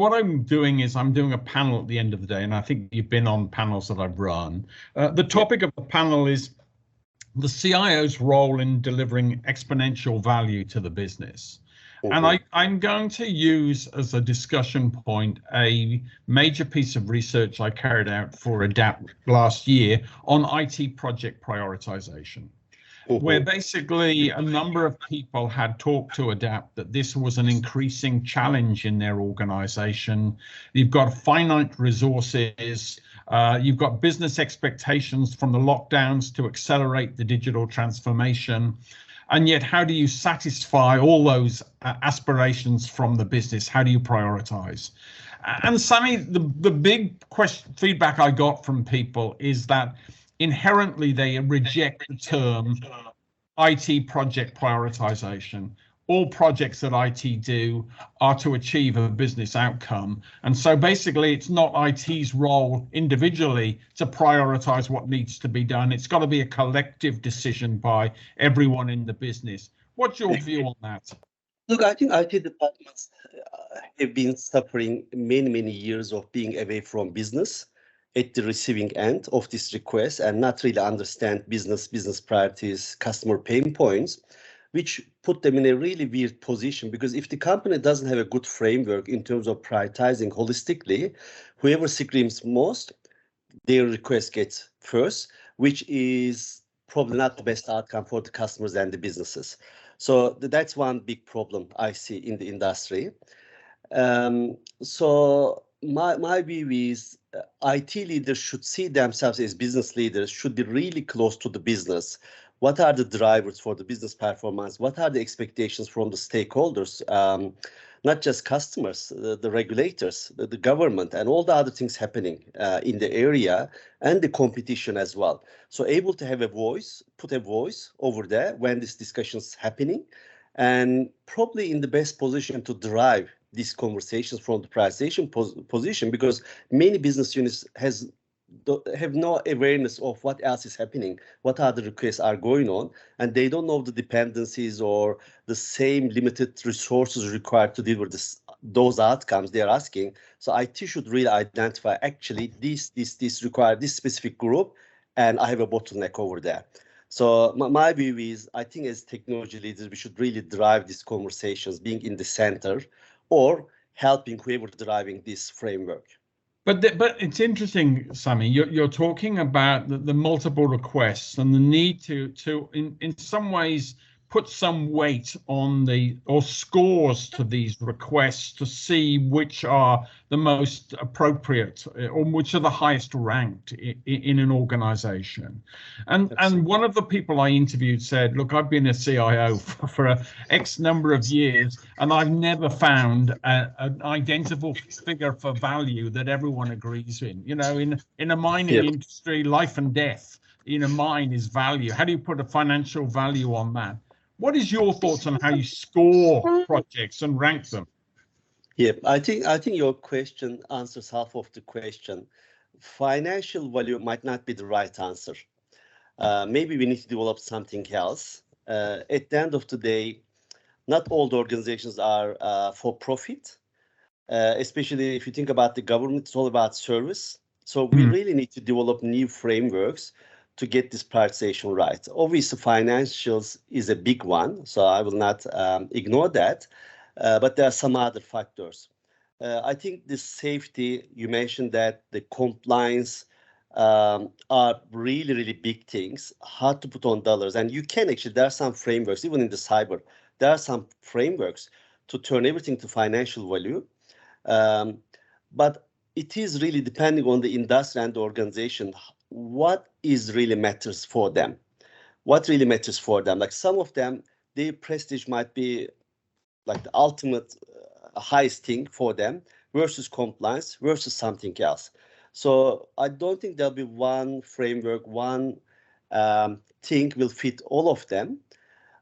what I'm doing is I'm doing a panel at the end of the day, and I think you've been on panels that I've run. The topic of the panel is the CIO's role in delivering exponential value to the business. And I'm going to use as a discussion point a major piece of research I carried out for ADAPT last year on IT project prioritization, where basically a number of people had talked to ADAPT that this was an increasing challenge in their organization. You've got finite resources, you've got business expectations from the lockdowns to accelerate the digital transformation. And yet, how do you satisfy all those aspirations from the business? How do you prioritize? And Sami, the big feedback I got from people is that inherently they reject the term IT project prioritization. All projects that IT do are to achieve a business outcome. And so basically it's not IT's role individually to prioritize what needs to be done. It's got to be a collective decision by everyone in the business. What's your view on that? Look, I think IT departments have been suffering many years of being away from business at the receiving end of this request and not really understand business priorities, customer pain points, which put them in a really weird position, because if the company doesn't have a good framework in terms of prioritizing holistically, whoever screams most, their request gets first, which is probably not the best outcome for the customers and the businesses. So that's one big problem I see in the industry. So my view is IT leaders should see themselves as business leaders, should be really close to the business. What are the drivers for the business performance? What are the expectations from the stakeholders, not just customers, the regulators, the government, and all the other things happening in the area, and the competition as well. So able to have a voice, put a voice over there when this discussion is happening, and probably in the best position to drive these conversations from the prioritization position, because many business units have no awareness of what else is happening, what other requests are going on, and they don't know the dependencies or the same limited resources required to deliver those outcomes they are asking. So IT should really identify, actually, this require this specific group, and I have a bottleneck over there. So my view is, I think as technology leaders, we should really drive these conversations, being in the center or helping whoever driving this framework. But it's interesting, Sami, you're talking about the multiple requests and the need to in some ways put some weight on or scores to these requests to see which are the most appropriate or which are the highest ranked in an organization. And one of the people I interviewed said, look, I've been a CIO for X number of years, and I've never found an identical figure for value that everyone agrees in. You know, in a mining industry, life and death in a mine is value. How do you put a financial value on that? What is your thoughts on how you score projects and rank them? Yeah, I think your question answers half of the question. Financial value might not be the right answer. Maybe we need to develop something else. At the end of the day, not all the organizations are for profit, especially if you think about the government, it's all about service. So we really need to develop new frameworks to get this prioritization right. Obviously, financials is a big one, so I will not ignore that, but there are some other factors. I think the safety, you mentioned that the compliance are really big things, hard to put on dollars, and you can actually, there are some frameworks, even in the cyber, there are some frameworks to turn everything to financial value, but it is really depending on the industry and the organization, what is really matters for them. What really matters for them? Like some of them, their prestige might be like the ultimate highest thing for them versus compliance versus something else. So I don't think there'll be one framework, one thing will fit all of them.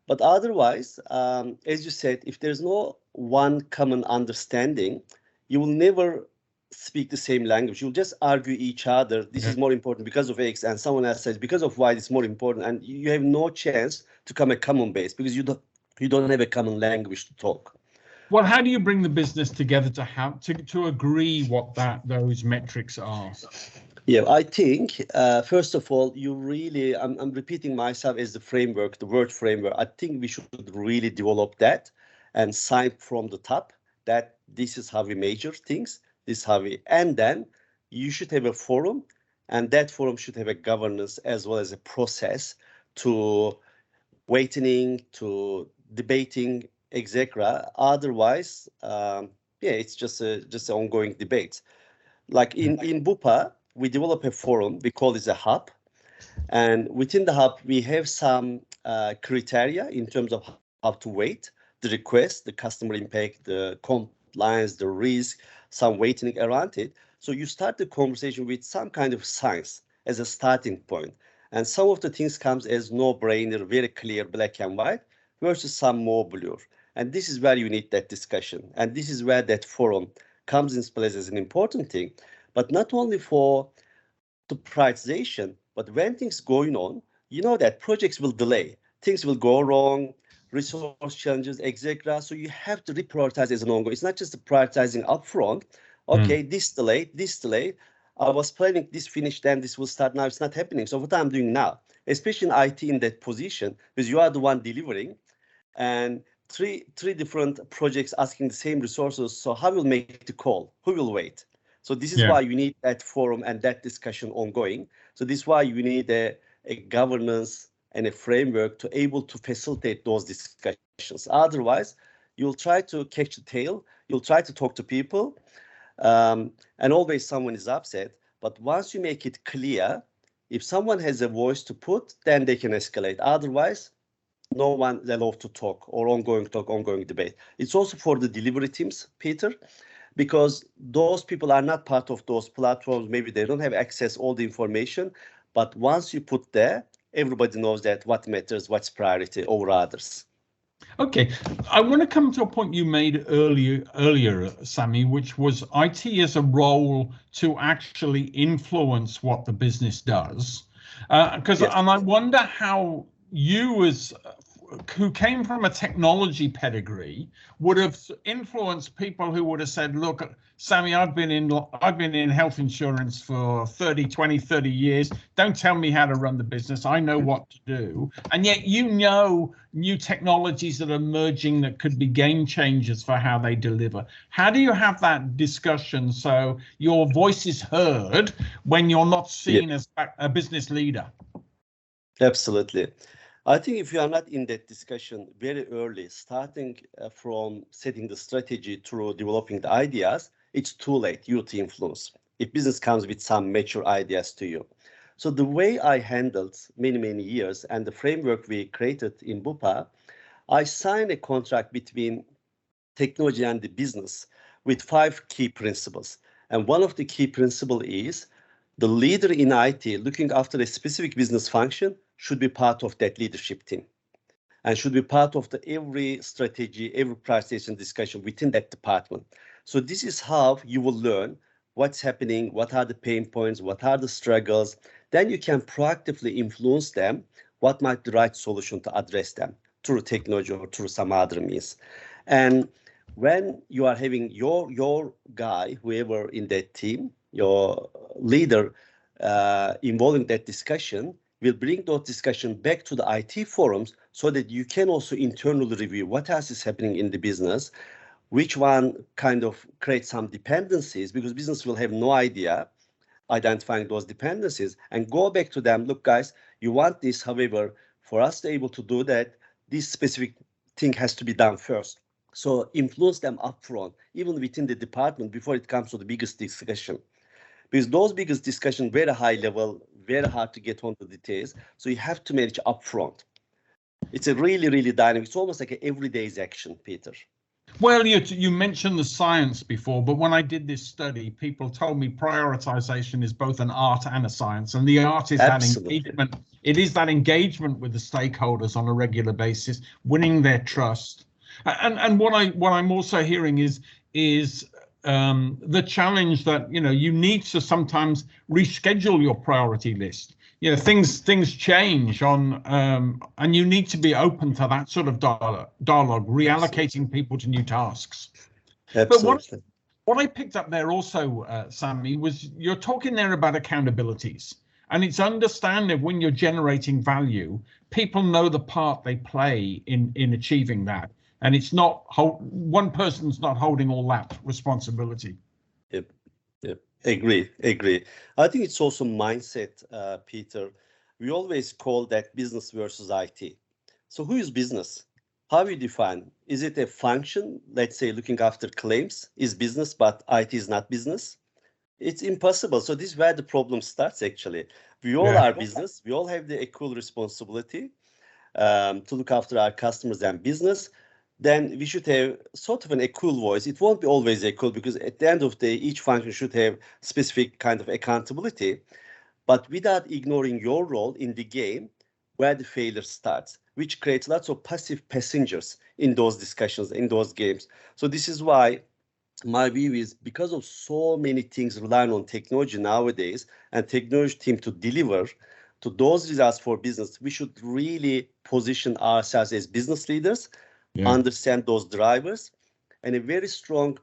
But otherwise, as you said, if there's no one common understanding, you will never speak the same language. You'll just argue each other. This is more important because of X, and someone else says because of Y it's more important, and you have no chance to come a common base because you don't have a common language to talk. Well, how do you bring the business together to have to agree what those metrics are? Yeah, I think first of all, I'm repeating myself as the framework, the word framework. I think we should really develop that and sign from the top that this is how we measure things, this is how we, and then you should have a forum, and that forum should have a governance as well as a process to waiting, to debating, etc. Otherwise, yeah, it's just an ongoing debate. Like in Bupa, we develop a forum. We call it a hub, and within the hub, we have some criteria in terms of how to weight the request, the customer impact, the compliance, the risk, some weighting around it. So you start the conversation with some kind of science as a starting point. And some of the things comes as no-brainer, very clear, black and white, versus some more blur. And this is where you need that discussion. And this is where that forum comes in place as an important thing, but not only for the prioritization, but when things going on, you know that projects will delay, things will go wrong, resource challenges, etc. So you have to reprioritize as an ongoing. It's not just the prioritizing upfront. Okay, this delayed. I was planning this finished, then this will start now. It's not happening. So what I'm doing now, especially in IT in that position, because you are the one delivering, and three different projects asking the same resources. So how will make the call? Who will wait? So this is why you need that forum and that discussion ongoing. So this is why you need a governance and a framework to able to facilitate those discussions. Otherwise, you'll try to catch the tail. You'll try to talk to people, and always someone is upset. But once you make it clear, if someone has a voice to put, then they can escalate. Otherwise, no one is allowed to talk or ongoing debate. It's also for the delivery teams, Peter, because those people are not part of those platforms. Maybe they don't have access all the information, but once you put there, everybody knows that what matters, what's priority over others. Okay, I want to come to a point you made earlier, Sami, which was IT as a role to actually influence what the business does. And I wonder how you, as who came from a technology pedigree, would have influenced people who would have said, look, Sami, I've been in health insurance for 30 years. Don't tell me how to run the business. I know what to do. And yet, you know, new technologies that are emerging that could be game changers for how they deliver. How do you have that discussion so your voice is heard when you're not seen as a business leader? Absolutely. I think if you are not in that discussion very early, starting from setting the strategy through developing the ideas, it's too late you to influence if business comes with some mature ideas to you. So the way I handled many years and the framework we created in Bupa, I signed a contract between technology and the business with 5 key principles. And one of the key principles is the leader in IT looking after a specific business function should be part of that leadership team and should be part of every strategy, every prioritization discussion within that department. So this is how you will learn what's happening, what are the pain points, what are the struggles. Then you can proactively influence them, what might be the right solution to address them through technology or through some other means. And when you are having your guy, whoever in that team, your leader involving that discussion, will bring those discussion back to the IT forums so that you can also internally review what else is happening in the business, which one kind of creates some dependencies, because business will have no idea identifying those dependencies, and go back to them. Look, guys, you want this. However, for us to be able to do that, this specific thing has to be done first. So influence them upfront, even within the department, before it comes to the biggest discussion. Because those biggest discussions, very high level, very hard to get on the details. So you have to manage upfront. It's a really dynamic. It's almost like an everyday's action, Peter. Well, you mentioned the science before, but when I did this study, people told me prioritization is both an art and a science, and the art is that engagement. It is that engagement with the stakeholders on a regular basis, winning their trust. And what I'm also hearing is the challenge that you need to sometimes reschedule your priority list. you know, things change on, and you need to be open to that sort of dialogue, reallocating people to new tasks. Absolutely. But what I picked up there also, Sami, was you're talking there about accountabilities. And it's understanding when you're generating value, people know the part they play in achieving that. And it's not one person's not holding all that responsibility. Yep. Yep. Agree. I think it's also mindset, Peter. We always call that business versus IT. So who is business? How you define? Is it a function, let's say looking after claims is business, but IT is not business? It's impossible. So this is where the problem starts, actually. We all are business. We all have the equal responsibility to look after our customers and business. Then we should have sort of an equal voice. It won't be always equal because at the end of the day, each function should have specific kind of accountability, but without ignoring your role in the game where the failure starts, which creates lots of passive passengers in those discussions, in those games. So this is why my view is because of so many things relying on technology nowadays and technology team to deliver to those results for business, we should really position ourselves as business leaders, understand those drivers, and a very strong,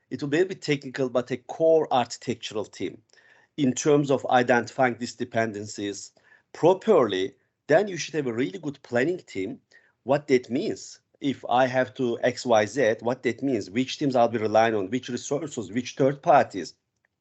it will be a bit technical, but a core architectural team in terms of identifying these dependencies properly. Then you should have a really good planning team. What that means, if I have to XYZ, what that means, which teams I'll be relying on, which resources, which third parties,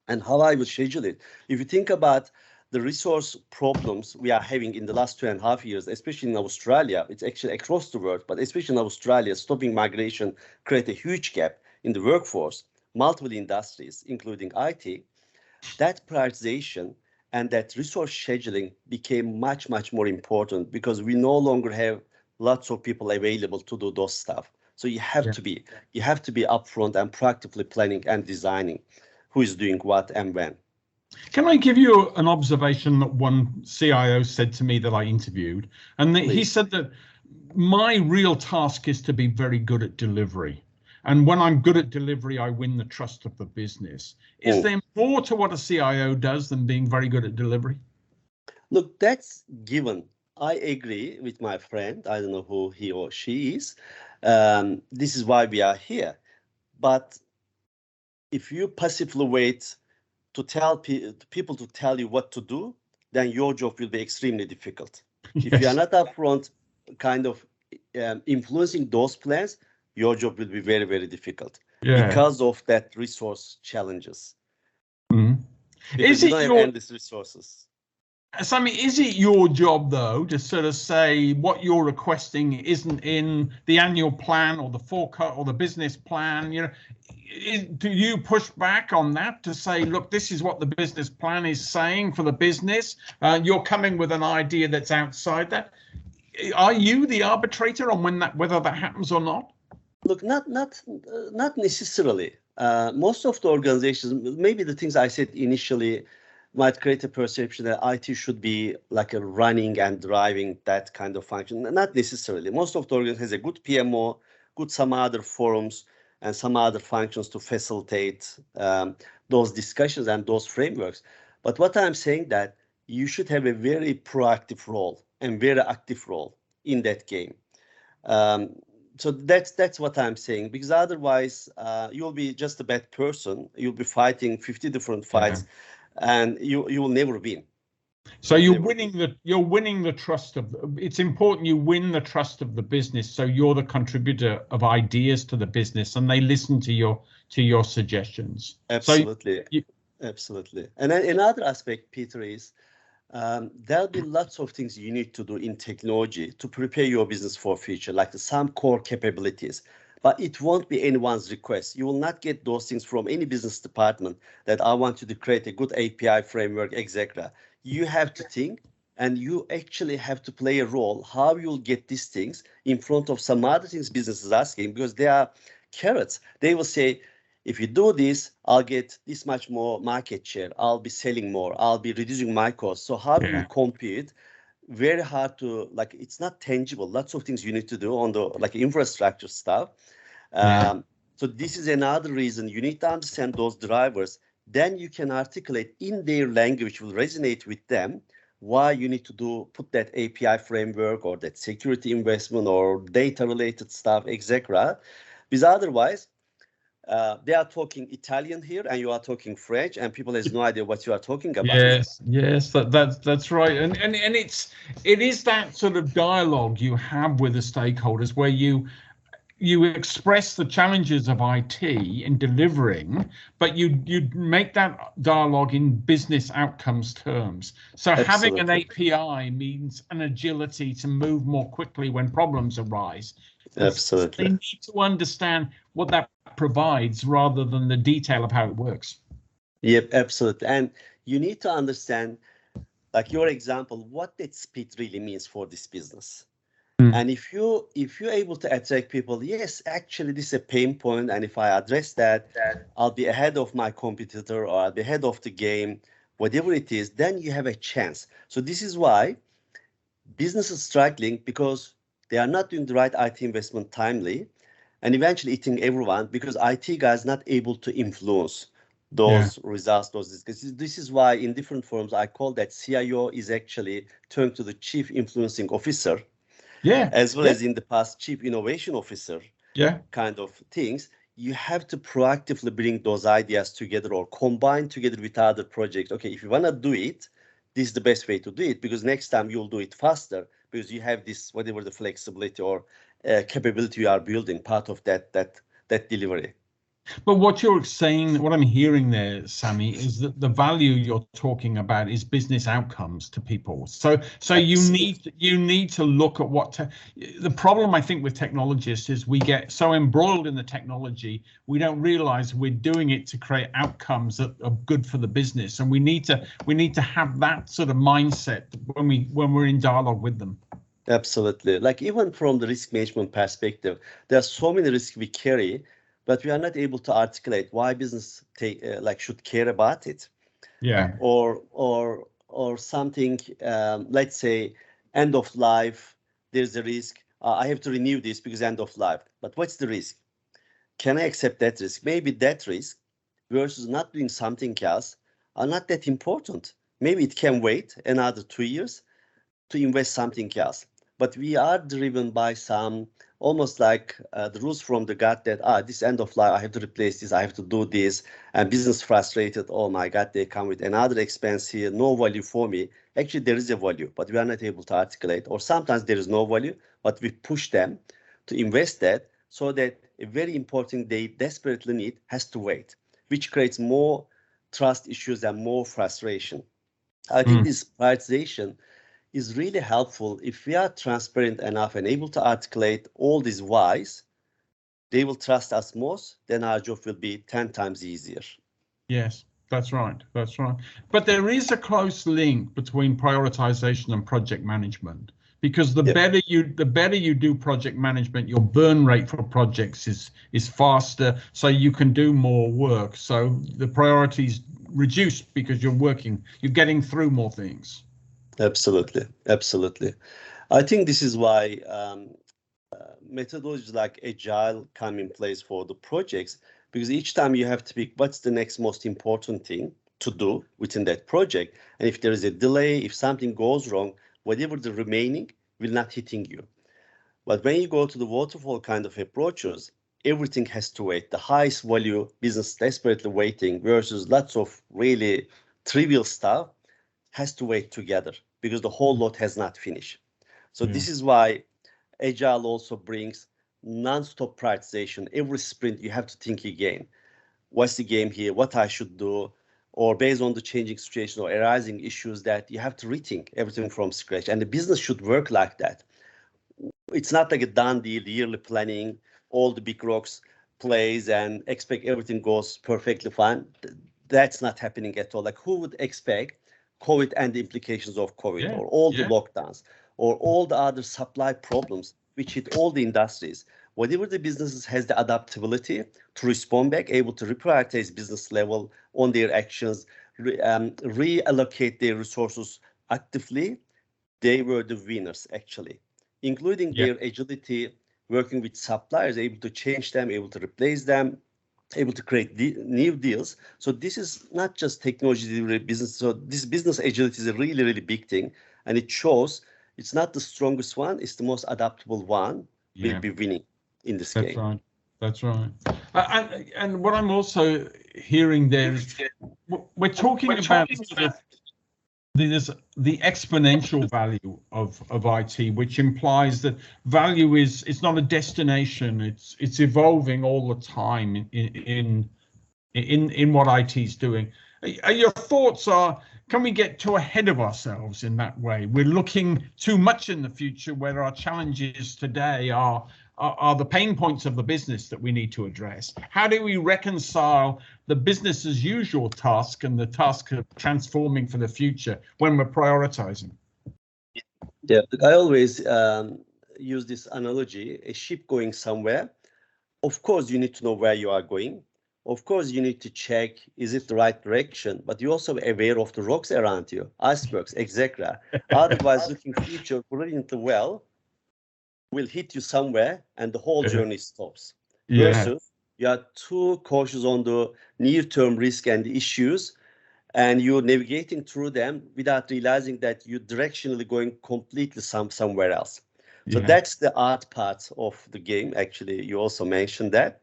and how I will schedule it. If you think about the resource problems we are having in the last 2.5 years, especially in Australia, it's actually across the world, but especially in Australia, stopping migration create a huge gap in the workforce, multiple industries, including IT. That prioritization and that resource scheduling became much, much more important because we no longer have lots of people available to do those stuff. So you have to be upfront and proactively planning and designing who is doing what and when. Can I give you an observation that one CIO said to me that I interviewed? And he said that my real task is to be very good at delivery. And when I'm good at delivery, I win the trust of the business. Is there more to what a CIO does than being very good at delivery? Look, that's given. I agree with my friend. I don't know who he or she is. This is why we are here. But if you passively wait to tell people to tell you what to do, then your job will be extremely difficult. Yes. If you are not upfront kind of influencing those plans, your job will be very, very difficult because of that resource challenges. Mm-hmm. Because you don't have endless resources. Sami, is it your job, though, to sort of say what you're requesting isn't in the annual plan or the forecast or the business plan? You know, do you push back on that to say, look, this is what the business plan is saying for the business? You're coming with an idea that's outside that. Are you the arbitrator on whether that happens or not? Look, not necessarily. Most of the organizations, maybe the things I said initially might create a perception that IT should be like a running and driving that kind of function. Not necessarily. Most of the organization has a good PMO, good some other forums and some other functions to facilitate those discussions and those frameworks. But what I'm saying that you should have a very proactive role and very active role in that game. So that's what I'm saying, because otherwise you'll be just a bad person. You'll be fighting 50 different fights. And you will never win. So you're winning the trust of. It's important you win the trust of the business. So you're the contributor of ideas to the business, and they listen to your suggestions. Absolutely, absolutely. And another aspect, Peter, is there'll be lots of things you need to do in technology to prepare your business for future, like some core capabilities. But it won't be anyone's request. You will not get those things from any business department that I want you to create a good API framework, etc. You have to think, and you actually have to play a role how you'll get these things in front of some other things business is asking, because they are carrots. They will say, if you do this, I'll get this much more market share. I'll be selling more. I'll be reducing my costs. So how do you compete? Very hard to, like, it's not tangible. Lots of things you need to do on the like infrastructure stuff. So this is another reason you need to understand those drivers. Then you can articulate in their language, will resonate with them, why you need to put that API framework or that security investment or data related stuff, etc. Because otherwise, they are talking Italian here and you are talking French and people has no idea what you are talking about. Yes, that's right. And it is that sort of dialogue you have with the stakeholders where you express the challenges of IT in delivering, but you make that dialogue in business outcomes terms. So having an API means an agility to move more quickly when problems arise. Absolutely. They need to understand what that provides rather than the detail of how it works. Yep, absolutely. And you need to understand, like your example, what that speed really means for this business. And if you're able to attract people, yes, actually this is a pain point, and if I address that, I'll be ahead of my competitor or I'll be ahead of the game, whatever it is, then you have a chance. So this is why business is struggling, because they are not doing the right IT investment timely, and eventually eating everyone because IT guys not able to influence those results, those discussions. This is why in different forums I call that CIO is actually turned to the chief influencing officer. As well as in the past, chief innovation officer kind of things. You have to proactively bring those ideas together or combine together with other projects. Okay, if you want to do it, this is the best way to do it, because next time you'll do it faster because you have this, whatever the flexibility or capability you are building, part of that delivery. But what you're saying, what I'm hearing there, Sami, is that the value you're talking about is business outcomes to people. So you need to look at the problem I think with technologists is we get so embroiled in the technology, we don't realize we're doing it to create outcomes that are good for the business, and we need to have that sort of mindset when we're in dialogue with them. Absolutely. Like even from the risk management perspective, there are so many risks we carry, but we are not able to articulate why business should care about it. Or something, let's say end of life, there's a risk. I have to renew this because end of life. But what's the risk? Can I accept that risk? Maybe that risk versus not doing something else are not that important. Maybe it can wait another 2 years to invest something else. But we are driven by some almost like the rules from the gut that this end of life, I have to replace this, I have to do this, and business frustrated, oh my God, they come with another expense here, no value for me. Actually, there is a value, but we are not able to articulate, or sometimes there is no value, but we push them to invest that so that a very important they desperately need has to wait, which creates more trust issues and more frustration. I think this prioritization is really helpful. If we are transparent enough and able to articulate all these whys, they will trust us most, then our job will be 10 times easier. Yes, that's right. But there is a close link between prioritization and project management, because the better you do project management, your burn rate for projects is faster, so you can do more work. So the priorities reduce because you're getting through more things. Absolutely. I think this is why methodologies like Agile come in place for the projects, because each time you have to pick what's the next most important thing to do within that project. And if there is a delay, if something goes wrong, whatever the remaining will not hitting you. But when you go to the waterfall kind of approaches, everything has to wait. The highest value business desperately waiting versus lots of really trivial stuff has to wait together because the whole lot has not finished. So this is why Agile also brings non-stop prioritization. Every sprint, you have to think again. What's the game here? What I should do? Or based on the changing situation or arising issues, that you have to rethink everything from scratch. And the business should work like that. It's not like a done deal, yearly planning, all the big rocks plays and expect everything goes perfectly fine. That's not happening at all. Like who would expect COVID and the implications of COVID or all the lockdowns or all the other supply problems which hit all the industries? Whatever the businesses has the adaptability to respond back, able to reprioritize business level on their actions, reallocate their resources actively, they were the winners actually, including their agility, working with suppliers, able to change them, able to replace them, able to create new deals. So this is not just technology delivery business. So this business agility is a really, really big thing. And it shows it's not the strongest one, it's the most adaptable one will be winning in this game. That's right. That's right. And what I'm also hearing there is we're talking about sort of the exponential value of IT, which implies that value it's not a destination, it's evolving all the time in what IT is doing. Your thoughts are, can we get too ahead of ourselves in that way? We're looking too much in the future, where our challenges today are the pain points of the business that we need to address. How do we reconcile the business as usual task and the task of transforming for the future when we're prioritizing? Yeah, I always use this analogy: a ship going somewhere. Of course, you need to know where you are going. Of course, you need to check, is it the right direction? But you're also aware of the rocks around you, icebergs, etc. Otherwise, looking future brilliantly well will hit you somewhere and the whole journey stops. Versus you are too cautious on the near-term risk and the issues, and you're navigating through them without realizing that you're directionally going completely somewhere else. So that's the art part of the game. Actually, you also mentioned that.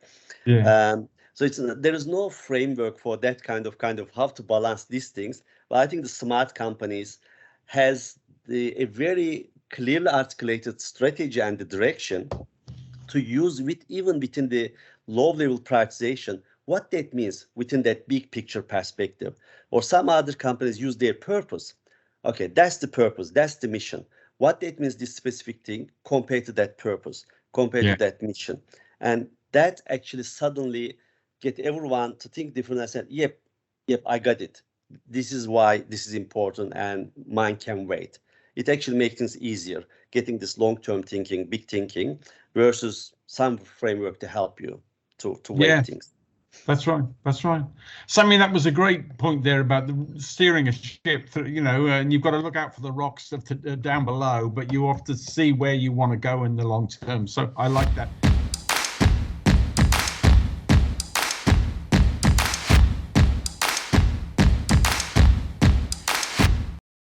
So there is no framework for that kind of how to balance these things. But I think the smart companies has a very clearly articulated strategy and the direction to use even within the low-level prioritization, what that means within that big picture perspective. Or some other companies use their purpose. Okay, that's the purpose, that's the mission. What that means, this specific thing, compared to that purpose, compared to that mission. And that actually suddenly get everyone to think differently and say, yep, I got it. This is why this is important and mine can wait. It actually makes things easier, getting this long-term thinking, big thinking, versus some framework to help you to weigh things. That's right. That's right. Sami, that was a great point there about steering a ship, and you've got to look out for the rocks down below, but you have to see where you want to go in the long term. So I like that.